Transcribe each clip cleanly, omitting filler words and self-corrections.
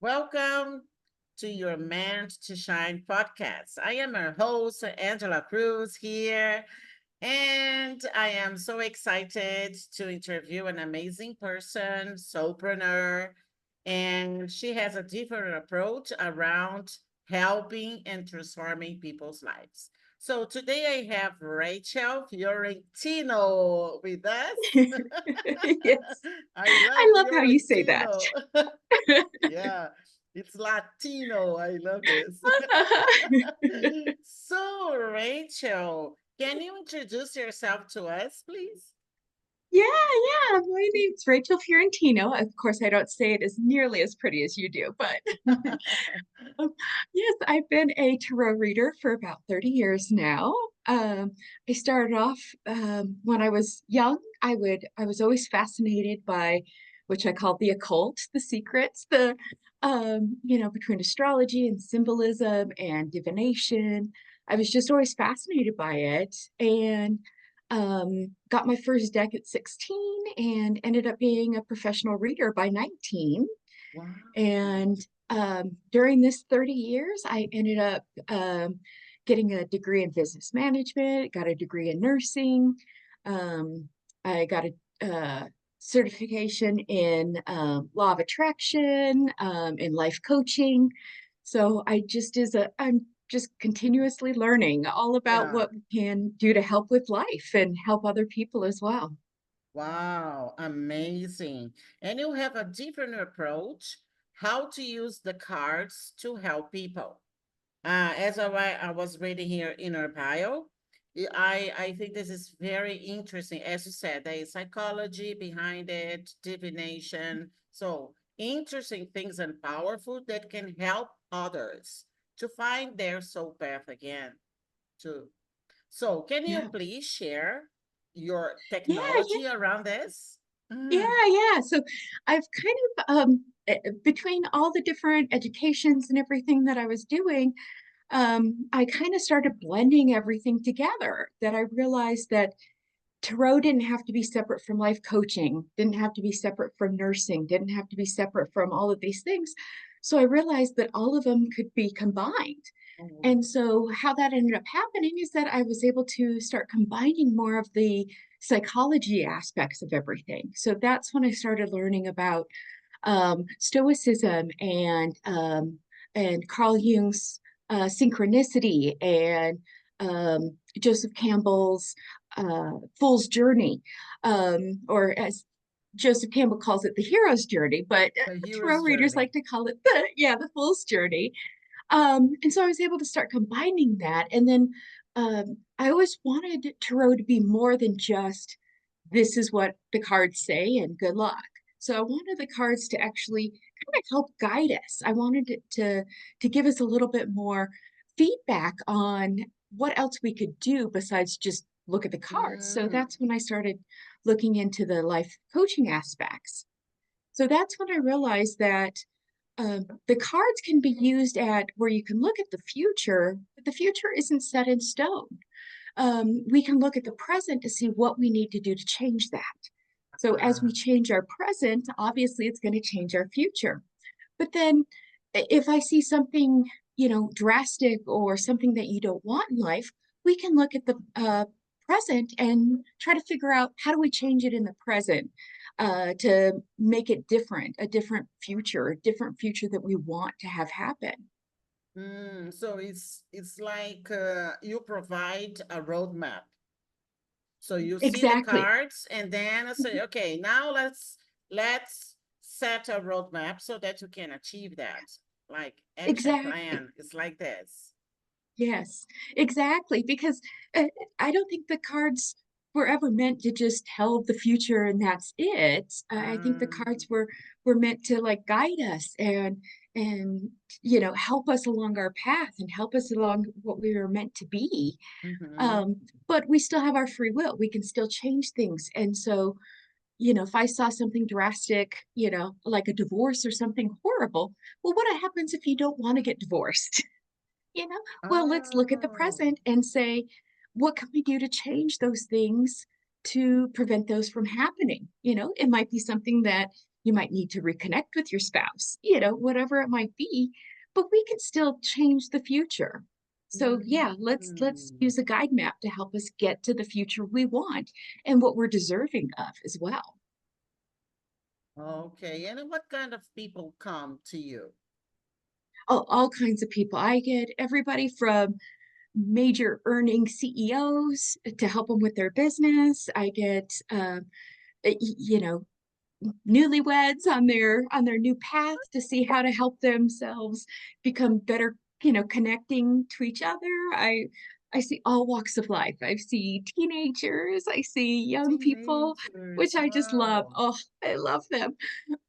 Welcome to your Meant to Shine podcast. I am your host, Angela Cruz, here, and I am so excited to interview an amazing person, soulpreneur, and she has a different approach around helping and transforming people's lives. So today I have Rachel Fiorentino with us. Yes. I love I love how you say that. Fiorentino. Yeah, it's Latino. I love this. So, Rachel, can you introduce yourself to us, please? Yeah, yeah. My name's Rachel Fiorentino. Of course, I don't say it as nearly as pretty as you do, but um, yes, I've been a tarot reader for about 30 years now. Um, I started off when I was young. I was always fascinated by which I call the occult, the secrets, between astrology and symbolism and divination. I was just always fascinated by it. And got my first deck at 16 and ended up being a professional reader by 19. Wow. And during this 30 years, I ended up getting a degree in business management, got a degree in nursing. Um, I got a certification in law of attraction, in life coaching. So I'm just continuously learning all about Yeah. what we can do to help with life and help other people as well. Wow. Amazing. And you have a different approach how to use the cards to help people. I was reading here in our bio, I think this is very interesting. As you said, there is psychology behind it, divination. So interesting things and powerful that can help others to find their soul path again, too. So can you Yeah. please share your Yeah, technology around this? yeah, Mm, yeah. So I've kind of between all the different educations and everything that I was doing, I kind of started blending everything together. That I realized that tarot didn't have to be separate from life coaching, didn't have to be separate from nursing, didn't have to be separate from all of these things. So I realized that all of them could be combined. mm, And so, how that ended up happening is that I was able to start combining more of the psychology aspects of everything. So, that's when I started learning about Stoicism and Carl Jung's synchronicity and Joseph Campbell's Fool's Journey, or as Joseph Campbell calls it, the hero's journey, but the tarot hero's readers journey. like to call it the fool's journey. And so I was able to start combining that. And then I always wanted tarot to be more than just this is what the cards say and good luck. So I wanted the cards to actually kind of help guide us. I wanted it to give us a little bit more feedback on what else we could do besides just look at the cards. So Mm, that's when I started looking into the life coaching aspects. So that's when I realized that the cards can be used at where you can look at the future, but the future isn't set in stone. We can look at the present to see what we need to do to change that. So as we ah, change our present, obviously it's going to change our future. But then if I see something, drastic or something that you don't want in life, we can look at the present and try to figure out how do we change it in the present to make it different, a different future that we want to have happen. so it's like you provide a roadmap. So you see the Exactly. cards, and then I say, okay, now let's set a roadmap so that you can achieve that. Like action Exactly. plan. It's like this. Yes, exactly. Because I don't think the cards were ever meant to just tell the future and that's it. I think the Um, cards were meant to like guide us and help us along our path and help us along what we were meant to be. mhm. Um, but we still have our free will. We can still change things. And so, if I saw something drastic, like a divorce or something horrible, well, what happens if you don't want to get divorced? you know well, let's look at the Oh, present and say, what can we do to change those things to prevent those from happening? It might be something that you might need to reconnect with your spouse, whatever it might be, but we can still change the future. So yeah, let's Mm. use a guide map to help us get to the future we want and what we're deserving of as well. Okay. And what kind of people come to you? All kinds of people. I get everybody from major earning CEOs to help them with their business. I get newlyweds on their new path to see how to help themselves become better, connecting to each other. I see all walks of life. I see teenagers, I see young people, which Teenagers. I just love. Wow. Oh, I love them.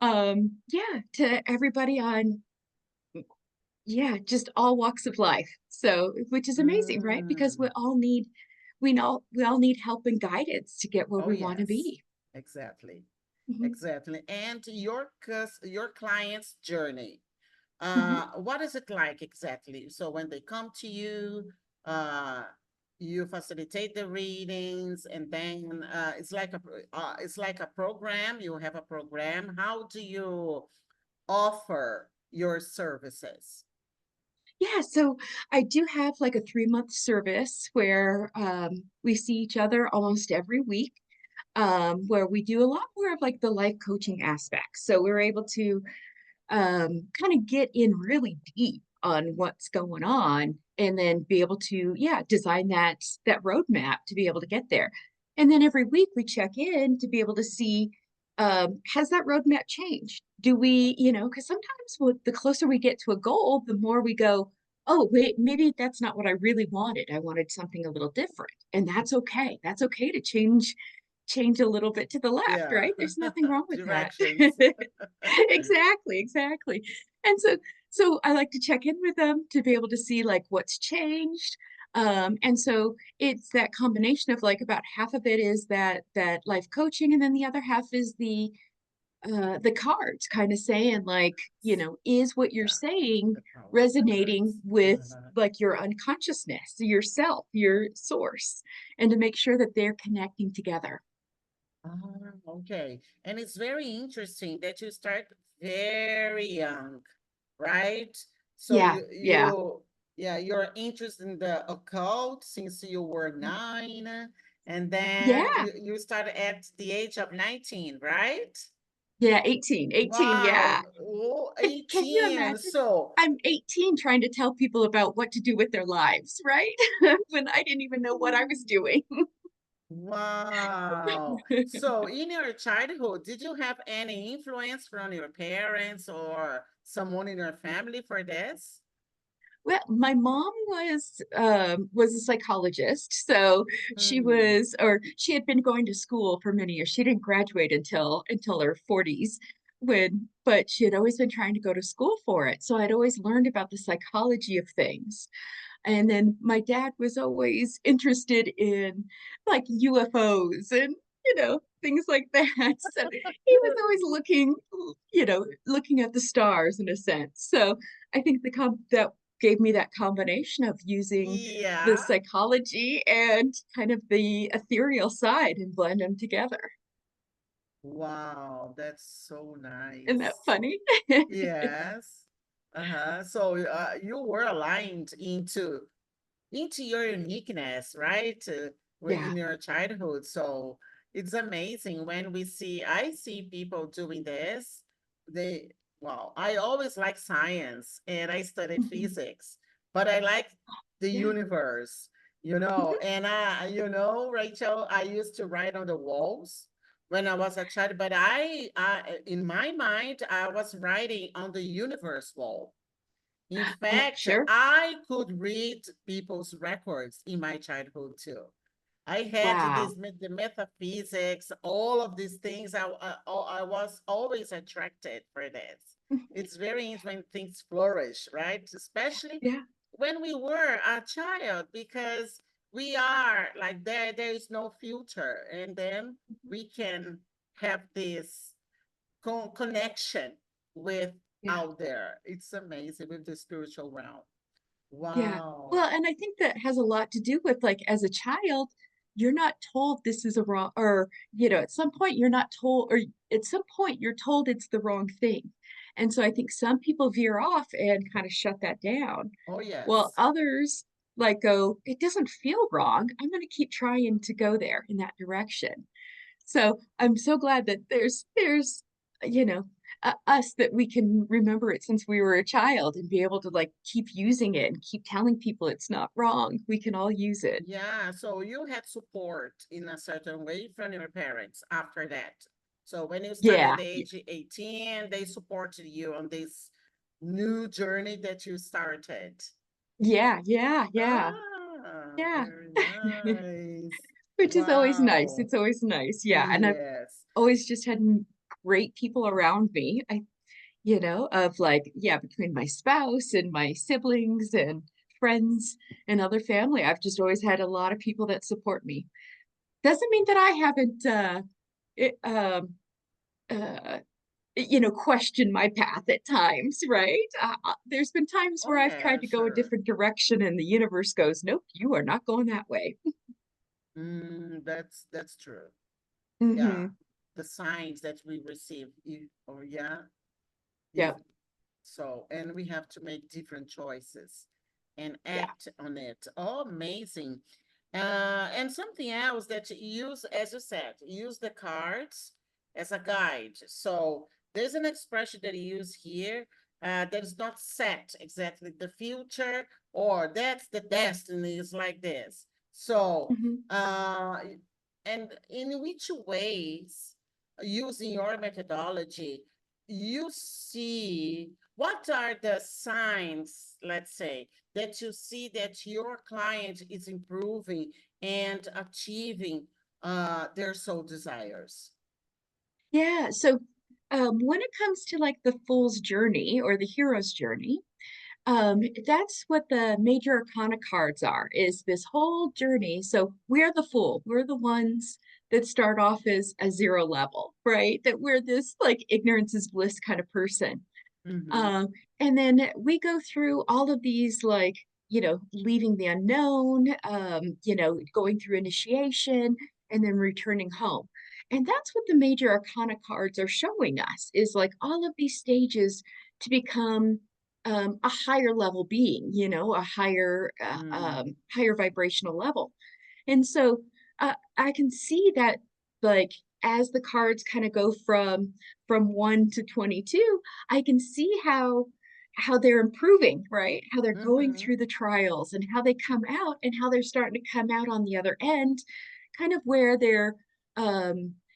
Yeah, to everybody on, yeah, just all walks of life. So, which is amazing, right? Because Mm. we all need help and guidance to get where Oh, we want to yes. be. Exactly. Mhm, Exactly. And your client's journey. mhm. What is it like exactly? So when they come to you, uh, you facilitate the readings, and then it's like a program. You have a program. How do you offer your services? Yeah, so I do have like a 3-month service where we see each other almost every week, where we do a lot more of like the life coaching aspects. So we're able to kind of get in really deep on what's going on and then be able to, yeah, design that roadmap to be able to get there. And then every week we check in to be able to see, has that roadmap changed? Do we, because sometimes the closer we get to a goal, the more we go, oh, wait, maybe that's not what I really wanted. I wanted something a little different. And that's okay. That's okay to change a little bit to the left, Yeah, right? There's nothing wrong with that. directions. Exactly, exactly. And so I like to check in with them to be able to see like what's changed. And so it's that combination of like about half of it is that life coaching, and then the other half is the cards kind of saying like, is what you're Yeah, saying the power resonating cards. with like your unconsciousness, yourself, your source, and to make sure that they're connecting together. Okay. And it's very interesting that you start very young, right? So Yeah, yeah. yeah, you're interested in the occult since you were 9, and Yeah, then you started at the age of 19, right? yeah, 18, Wow, yeah. oh, Can you 18. imagine? So, I'm 18 trying to tell people about what to do with their lives, right? When I didn't even know what I was doing. wow. So, in your childhood, did you have any influence from your parents or someone in your family for this? Well, my mom was a psychologist, so Hmm. she had been going to school for many years. She didn't graduate until her 40s but she had always been trying to go to school for it. So I'd always learned about the psychology of things. And then my dad was always interested in like UFOs and, things like that. So he was always looking at the stars in a sense. So I think that gave me that combination of using the Yeah. psychology and kind of the ethereal side and blend them together. Wow, that's so Isn't that nice. funny? Yes. Uh-huh. So you were aligned into your uniqueness, right? Yeah. In your childhood. So it's amazing when I see people doing this. They, well, I always like science and I studied Mhm. physics, but I like the Yeah. universe, Mhm. and Rachel, I used to write on the walls when I was a child, but in my mind, I was writing on the universe wall. In fact, Sure. I could read people's records in my childhood too. I had Wow. the metaphysics, all of these things. I was always attracted for this. It's very interesting when things flourish, right? Especially Yeah. when we were a child, because we are like there is no filter, and then Mhm. we can have this connection with Yeah. out there. It's amazing with the spiritual realm. Yeah. Wow. Well, and I think that has a lot to do with like as a child, you're not told this is a wrong, or, at some point you're not told, or at some point you're told it's the wrong thing. And so I think some people veer off and kind of shut that down, Oh, while yes. others like go, it doesn't feel wrong. I'm going to keep trying to go there in that direction. So I'm so glad that there's you know us, that we can remember it since we were a child and be able to like keep using it and keep telling people it's not wrong. We can all use it. Yeah, so you had support in a certain way from your parents after that. So when you started Yeah. at age 18, they supported you on this new journey that you started. Yeah, yeah, yeah, Ah, yeah. very nice. Which is always nice. Wow. It's always nice. Yeah. And I've Yes. always just had great people around me. Of like, yeah, between my spouse and my siblings and friends and other family, I've just always had a lot of people that support me. Doesn't mean that I haven't it, uh questioned my path at times, right? There's been times Oh, where I've tried yeah, to go a sure. different direction and the universe goes, nope, you are not going that way. That's true. Yeah. Hmm. The signs that we receive, or yeah, if Yep. so, and we have to make different choices and Yeah. act on it. Oh, amazing. And something else that you use, as you said, use the cards as a guide. So there's an expression that you use here that is not set exactly the future, or that's the destiny is like this. So, Hmm. and in which ways, using your methodology, you see what are the signs, let's say, that you see that your client is improving and achieving their soul desires? Yeah. So when it comes to like the fool's journey or the hero's journey, that's what the major arcana cards are, is this whole journey. So we're the fool. We're the ones that start off as a zero level, right? That we're this like ignorance is bliss kind of person. Mm-hmm. Um, and then we go through all of these, like, leaving the unknown, going through initiation and then returning home. And that's what the major arcana cards are showing us, is like all of these stages to become a higher level being, a Mm, higher vibrational level. And so I can see that, like, as the cards kind of go from 1 to 22, I can see how they're improving, right? How they're going mm-hmm. through the trials and how they come out and how they're starting to come out on the other end, kind of where they're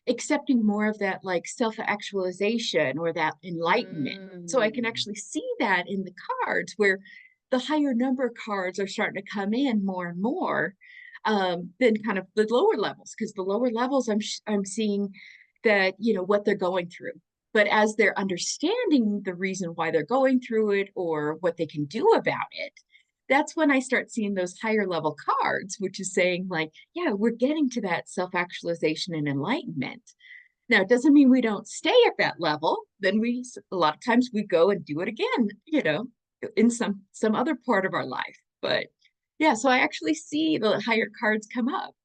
accepting more of that like self-actualization or that enlightenment. So I can Mm, actually see that in the cards, where the higher number cards are starting to come in more and more than kind of the lower levels, because the lower levels I'm seeing that, what they're going through. But as they're understanding the reason why they're going through it or what they can do about it, that's when I start seeing those higher level cards, which is saying, like, yeah, we're getting to that self actualization and enlightenment. Now, it doesn't mean we don't stay at that level. Then a lot of times we go and do it again, in some other part of our life. But yeah, so I actually see the higher cards come up.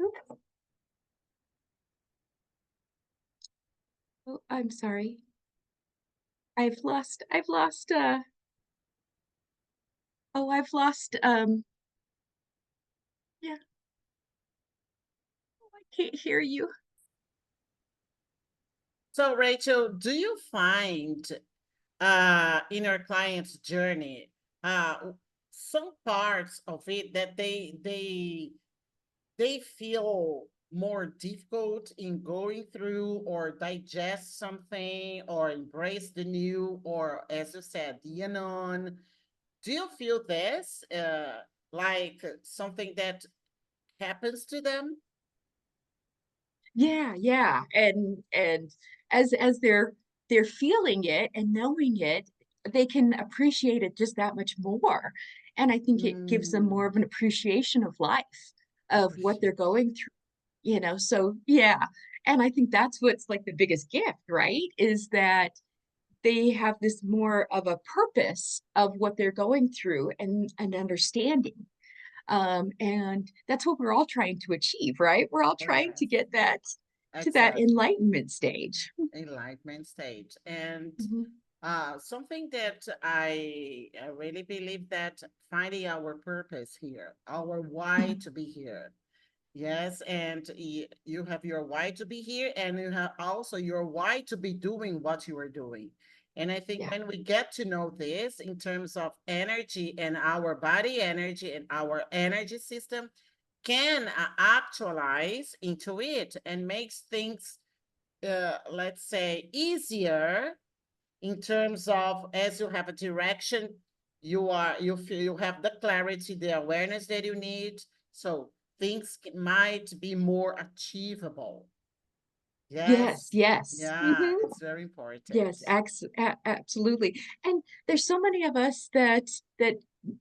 Oops. Oh, I'm sorry. I've lost, yeah, I can't hear you. so, Rachel, do you find in your client's journey some parts of it that they feel more difficult in going through or digest something or embrace the new, or as you said, the unknown? Do you feel this like something that happens to them? Yeah, yeah. And as they're feeling it and knowing it, they can appreciate it just that much more. And I think it gives them more Mm, of an appreciation of life, of what they're appreciation. going through, So yeah. And I think that's what's like the biggest gift, right? Is that they have this more of a purpose of what they're going through and an understanding. And that's what we're all trying to achieve, right? We're all Oh, trying to yes, get that to that exactly. enlightenment stage. Enlightenment stage. And Mhm. something that I really believe that finding our purpose here, our why Mhm. to be here. Yes, and you have your why to be here, and you have also your why to be doing what you are doing. And I think Yeah. when we get to know this in terms of energy and our body energy and our energy system can actualize into it and makes things, let's say, easier in terms of as you have a direction, you feel you have the clarity, the awareness that you need. So things might be more achievable. Yes, Yes. yes. Yeah, Mhm. it's very important. Yes, absolutely. And there's so many of us that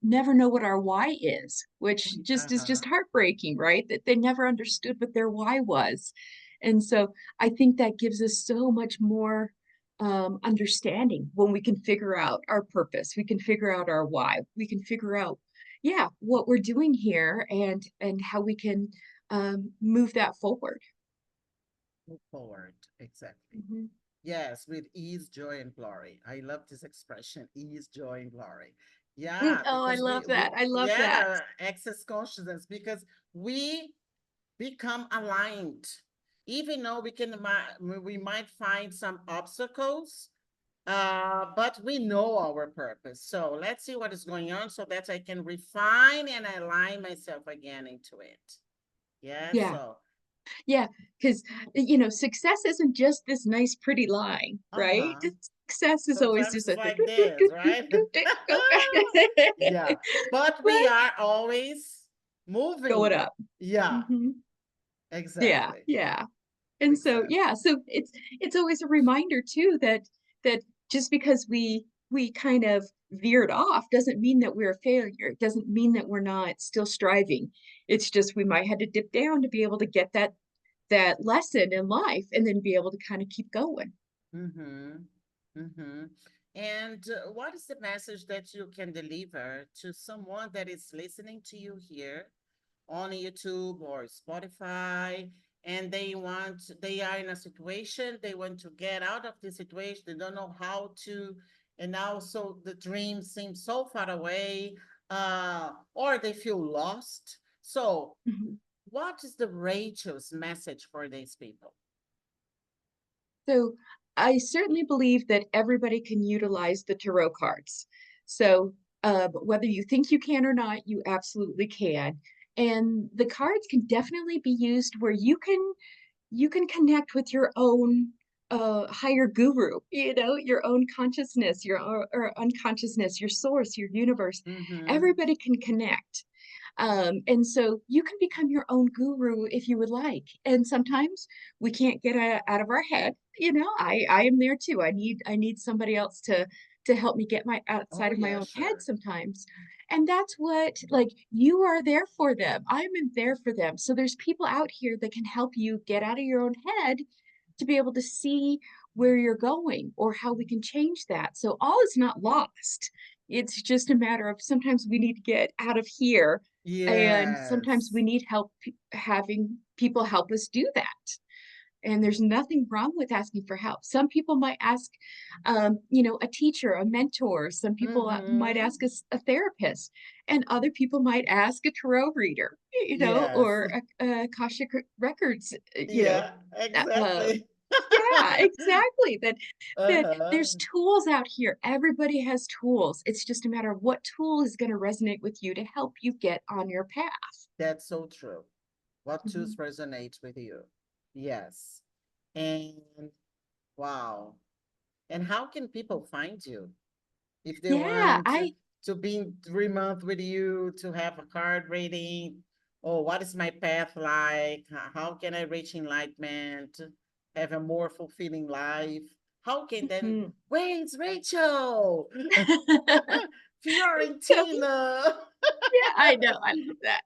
never know what our why is, which just is Uh-huh. just heartbreaking, right? That they never understood what their why was. And so I think that gives us so much more understanding when we can figure out our purpose, we can figure out our why, we can figure out, yeah, what we're doing here and how we can move that forward. Move forward. Exactly. Mhm. Yes, with ease, joy, and glory. I love this expression, ease, joy, and glory. Mm, Yeah, oh, I because love we that. I love that. yeah, access consciousness, because we become aligned. Even though we might find some obstacles, but we know our purpose. So let's see what is going on so that I can refine and align myself again into it. Yes, Yeah. so Yeah, because success isn't just this nice, pretty line, right? uh-huh. Success is always Sometimes just it's a like this, right? go Yeah, but we right? are always Going moving. up. Yeah, Hmm. Yeah, exactly. yeah. And so Exactly. yeah, so it's always a reminder too that just because we kind of veered off doesn't mean that we're a failure. It doesn't mean that we're not still striving. It's just we might have to dip down to be able to get that lesson in life and then be able to kind of keep going. Mm-hmm. Mm-hmm. And what is the message that you can deliver to someone that is listening to you here on YouTube or Spotify, and they are in a situation, they want to get out of the situation, they don't know how to, and also the dream seems so far away, or they feel lost. So, Mhm. what is the Rachel's message for these people? So I certainly believe that everybody can utilize the tarot cards. So whether you think you can or not, you absolutely can. And the cards can definitely be used where you can connect with your own higher guru, your own consciousness, your or unconsciousness, your source, your universe. Mm-hmm. Everybody can connect. And so you can become your own guru if you would like. And sometimes we can't get out of our head. I am there too. I need somebody else to help me get my Oh, outside of my yeah, own head sure. sometimes. And that's what, like, you are there for them. I'm in there for them. So there's people out here that can help you get out of your own head to be able to see where you're going or how we can change that. So all is not lost. It's just a matter of sometimes we need to get out of here and sometimes Yes. we need help having people help us do that. And there's nothing wrong with asking for help. Some people might ask, a teacher, a mentor. Some people might Mm-hmm. ask a therapist, and other people might ask a tarot reader, Yes. or Akashic records, Yeah, uh, exactly. yeah, exactly. That Uh-huh. there's tools out here. Everybody has tools. It's just a matter of what tool is going to resonate with you to help you get on your path. That's so true. What tools Mhm. resonate with you? Yes. And wow. And how can people find you if they Yeah, want I to be in 3 months with you, to have a card reading? Oh, what is my path like? How can I reach enlightenment? Have a more fulfilling life? How can then, mhm. where's Rachel? So Fiorentina. yeah, I know. I love that.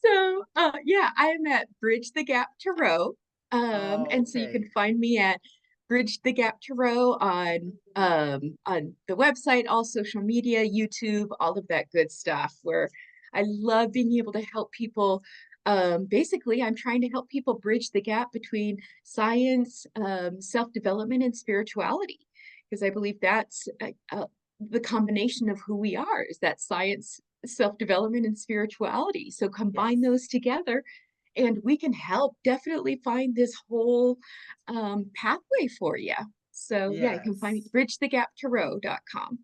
So yeah, I'm at Bridge the Gap Tarot. And so you can Okay. find me at Bridge the Gap Tarot on the website, all social media, YouTube, all of that good stuff. Where I love being able to help people. Basically, I'm trying to help people bridge the gap between science, self-development, and spirituality, because I believe that's the combination of who we are, is that science, self-development, and spirituality. So combine Yes. those together, and we can help definitely find this whole pathway for you. So yeah, you can find me Yes. bridgethegaptarot.com.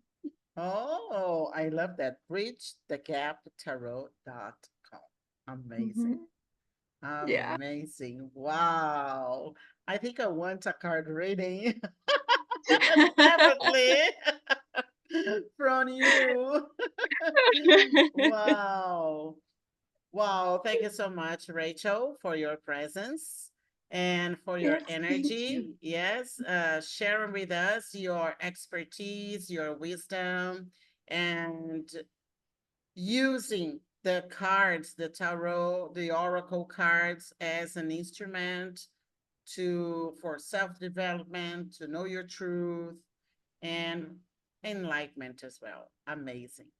Oh, I love that. Bridgethegaptarot.com. Amazing. Mm-hmm. Yeah. Amazing. Wow. I think I want a card reading. Definitely from you. Wow. Wow. Thank you so much, Rachel, for your presence and for your Yes, thank energy. you. Yes. Sharing with us your expertise, your wisdom, and using the cards, the tarot, the oracle cards as an instrument to for self-development, to know your truth and enlightenment as well. Amazing.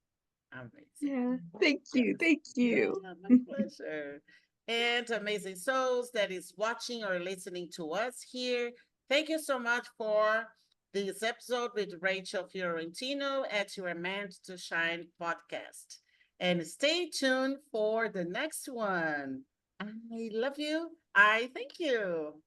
Amazing. Yeah, thank Yes. you. Thank Yeah, you. my pleasure. And amazing souls that is watching or listening to us here. Thank you so much for this episode with Rachel Fiorentino at your Meant to Shine podcast. And stay tuned for the next one. I love you. I thank you.